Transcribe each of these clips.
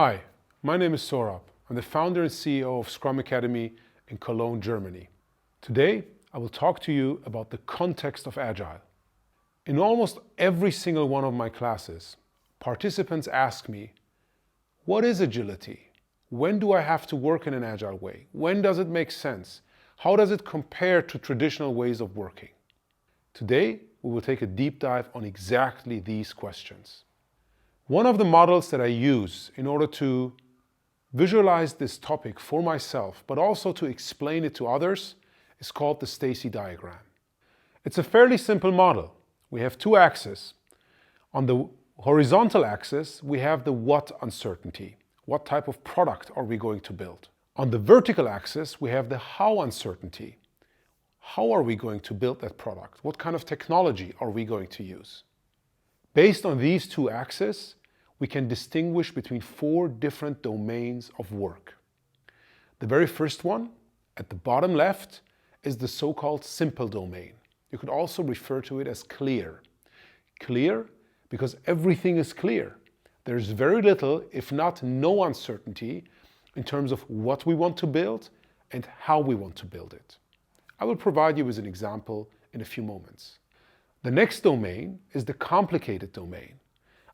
Hi, my name is Saurabh. I'm the founder and CEO of Scrum Academy in Cologne, Germany. Today, I will talk to you about the context of Agile. In almost every single one of my classes, participants ask me, what is agility? When do I have to work in an Agile way? When does it make sense? How does it compare to traditional ways of working? Today, we will take a deep dive on exactly these questions. One of the models that I use in order to visualize this topic for myself, but also to explain it to others, is called the Stacey diagram. It's a fairly simple model. We have two axes. On the horizontal axis, we have the what uncertainty. What type of product are we going to build? On the vertical axis, we have the how uncertainty. How are we going to build that product? What kind of technology are we going to use? Based on these two axes, we can distinguish between four different domains of work. The very first one, at the bottom left, is the so-called simple domain. You could also refer to it as clear. Clear because everything is clear. There's very little, if not no uncertainty, in terms of what we want to build and how we want to build it. I will provide you with an example in a few moments. The next domain is the complicated domain.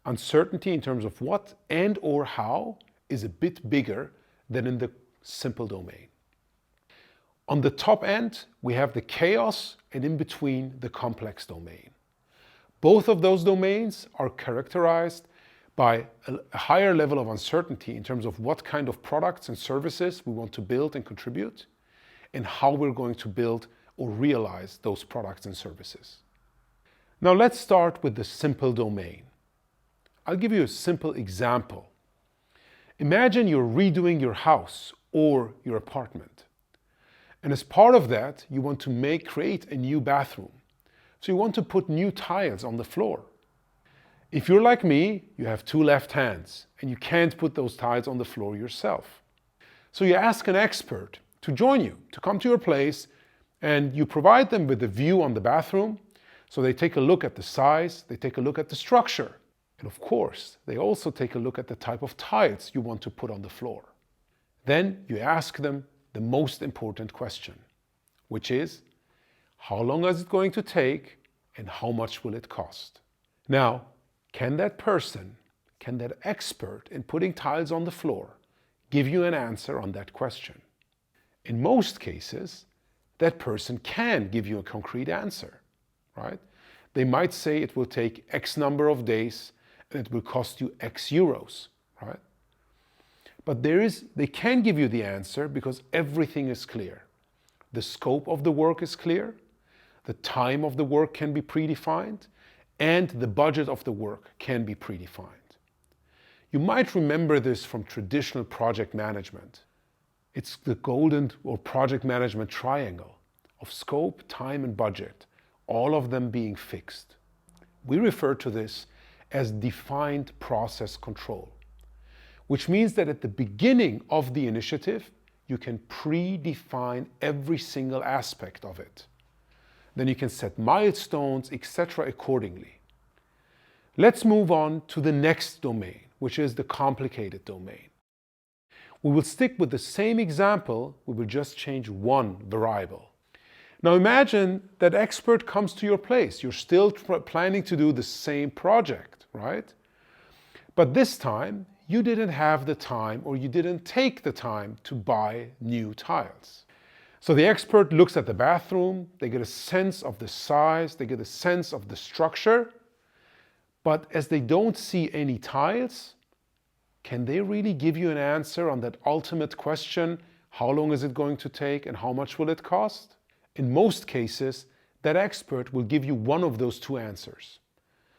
Uncertainty in terms of what and or how is a bit bigger than in the simple domain. On the top end, we have the chaos, and in between, the complex domain. Both of those domains are characterized by a higher level of uncertainty in terms of what kind of products and services we want to build and contribute, and how we're going to build or realize those products and services. Now let's start with the simple domain. I'll give you a simple example. Imagine you're redoing your house or your apartment. And as part of that, you want to create a new bathroom. So you want to put new tiles on the floor. If you're like me, you have two left hands and you can't put those tiles on the floor yourself. So you ask an expert to join you, to come to your place, and you provide them with a view on the bathroom. So they take a look at the size, they take a look at the structure. And of course, they also take a look at the type of tiles you want to put on the floor. Then you ask them the most important question, which is, how long is it going to take and how much will it cost? Now, can that person, can that expert in putting tiles on the floor give you an answer on that question? In most cases, that person can give you a concrete answer, right? They might say it will take X number of days and it will cost you X euros, right? But they can give you the answer because everything is clear. The scope of the work is clear, the time of the work can be predefined, and the budget of the work can be predefined. You might remember this from traditional project management. It's the golden or project management triangle of scope, time, and budget, all of them being fixed. We refer to this as defined process control, which means that at the beginning of the initiative, you can predefine every single aspect of it. Then you can set milestones, etc. accordingly. Let's move on to the next domain, which is the complicated domain. We will stick with the same example, we will just change one variable. Now imagine that expert comes to your place. You're still planning to do the same project, right? But this time, you didn't have the time or you didn't take the time to buy new tiles. So the expert looks at the bathroom, they get a sense of the size, they get a sense of the structure, but as they don't see any tiles, can they really give you an answer on that ultimate question, how long is it going to take and how much will it cost? In most cases, that expert will give you one of those two answers.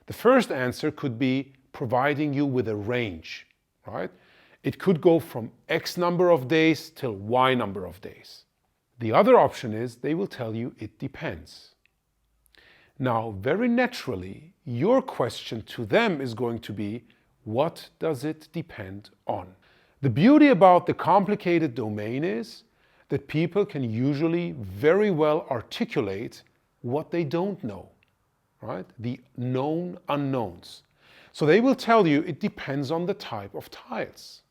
The first answer could be providing you with a range, right? It could go from X number of days till Y number of days. The other option is they will tell you it depends. Now, very naturally, your question to them is going to be, what does it depend on? The beauty about the complicated domain is that people can usually very well articulate what they don't know, right? The known unknowns. So they will tell you it depends on the type of tiles.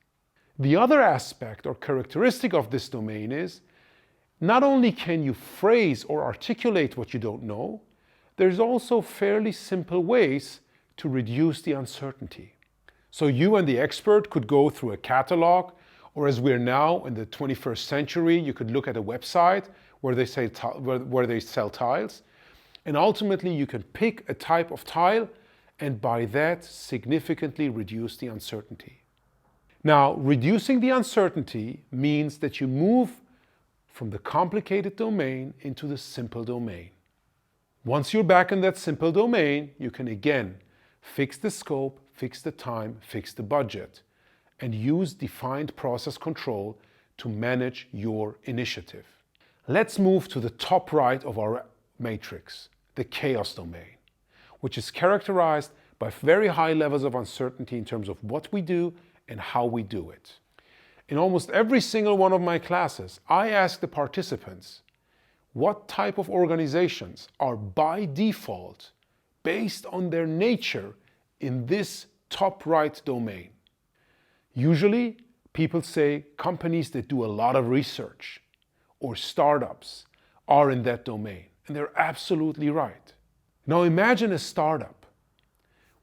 The other aspect or characteristic of this domain is not only can you phrase or articulate what you don't know, there's also fairly simple ways to reduce the uncertainty. So you and the expert could go through a catalog, or as we're now in the 21st century, you could look at a website where they sell tiles, and ultimately you can pick a type of tile and by that significantly reduce the uncertainty. Now, reducing the uncertainty means that you move from the complicated domain into the simple domain. Once you're back in that simple domain, you can again fix the scope, fix the time, fix the budget, and use defined process control to manage your initiative. Let's move to the top right of our matrix, the chaos domain, which is characterized by very high levels of uncertainty in terms of what we do and how we do it. In almost every single one of my classes, I ask the participants, what type of organizations are by default, based on their nature, in this top right domain? Usually, people say companies that do a lot of research or startups are in that domain, and they're absolutely right. Now imagine a startup.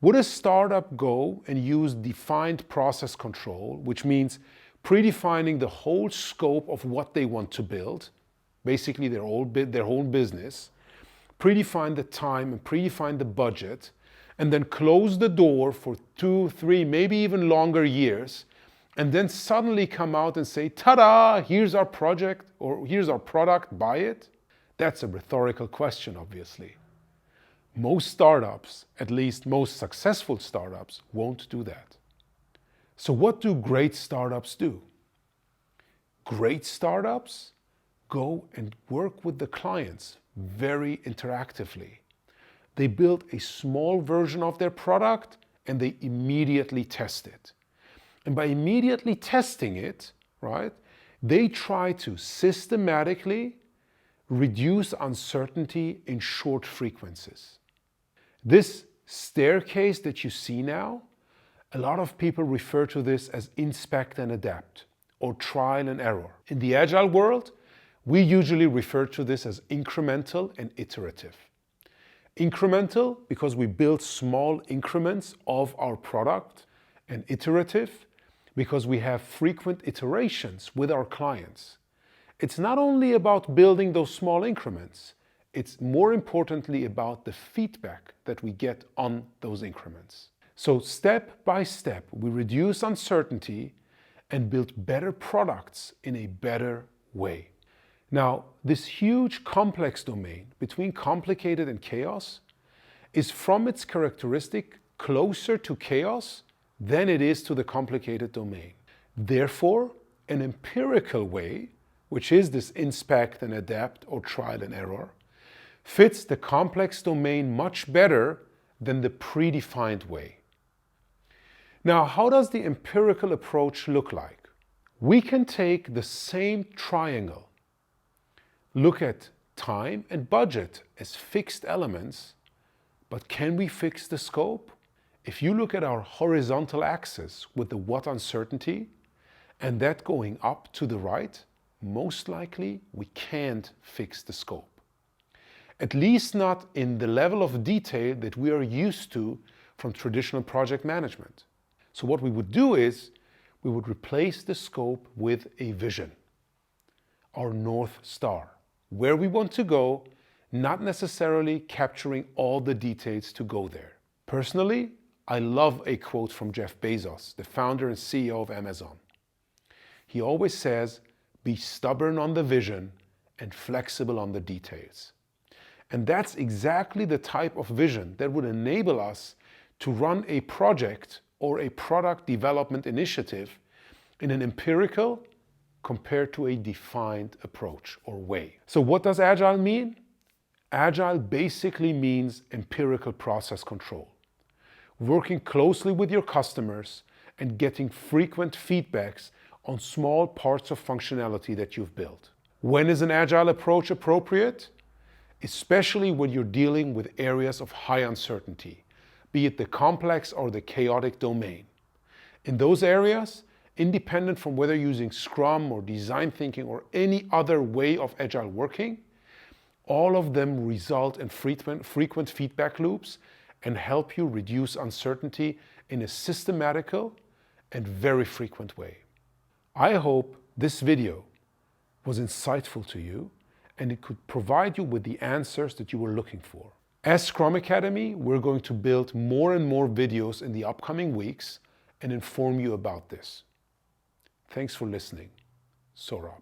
Would a startup go and use defined process control, which means predefining the whole scope of what they want to build, basically their whole business, predefine the time and predefine the budget, and then close the door for 2, 3, maybe even longer years, and then suddenly come out and say, ta-da, here's our project, or here's our product, buy it? That's a rhetorical question, obviously. Most startups, at least most successful startups, won't do that. So what do great startups do? Great startups go and work with the clients very interactively. They build a small version of their product and they immediately test it. And by immediately testing it, right, they try to systematically reduce uncertainty in short frequencies. This staircase that you see now, a lot of people refer to this as inspect and adapt, or trial and error. In the Agile world, we usually refer to this as incremental and iterative. Incremental because we build small increments of our product, and iterative because we have frequent iterations with our clients. It's not only about building those small increments, it's more importantly about the feedback that we get on those increments. So step by step, we reduce uncertainty and build better products in a better way. Now, this huge complex domain between complicated and chaos is from its characteristic closer to chaos than it is to the complicated domain. Therefore, an empirical way, which is this inspect and adapt or trial and error, fits the complex domain much better than the predefined way. Now, how does the empirical approach look like? We can take the same triangle, look at time and budget as fixed elements, but can we fix the scope? If you look at our horizontal axis with the what uncertainty, and that going up to the right, most likely we can't fix the scope. At least not in the level of detail that we are used to from traditional project management. So what we would do is, we would replace the scope with a vision, our North Star, where we want to go, not necessarily capturing all the details to go there. Personally, I love a quote from Jeff Bezos, the founder and CEO of Amazon. He always says, be stubborn on the vision and flexible on the details. And that's exactly the type of vision that would enable us to run a project or a product development initiative in an empirical compared to a defined approach or way. So what does Agile mean? Agile basically means empirical process control. Working closely with your customers and getting frequent feedbacks on small parts of functionality that you've built. When is an Agile approach appropriate? Especially when you're dealing with areas of high uncertainty, be it the complex or the chaotic domain. In those areas, independent from whether using Scrum or design thinking or any other way of Agile working, all of them result in frequent feedback loops and help you reduce uncertainty in a systematical and very frequent way. I hope this video was insightful to you and it could provide you with the answers that you were looking for. As Scrum Academy, we're going to build more and more videos in the upcoming weeks and inform you about this. Thanks for listening. Sorab.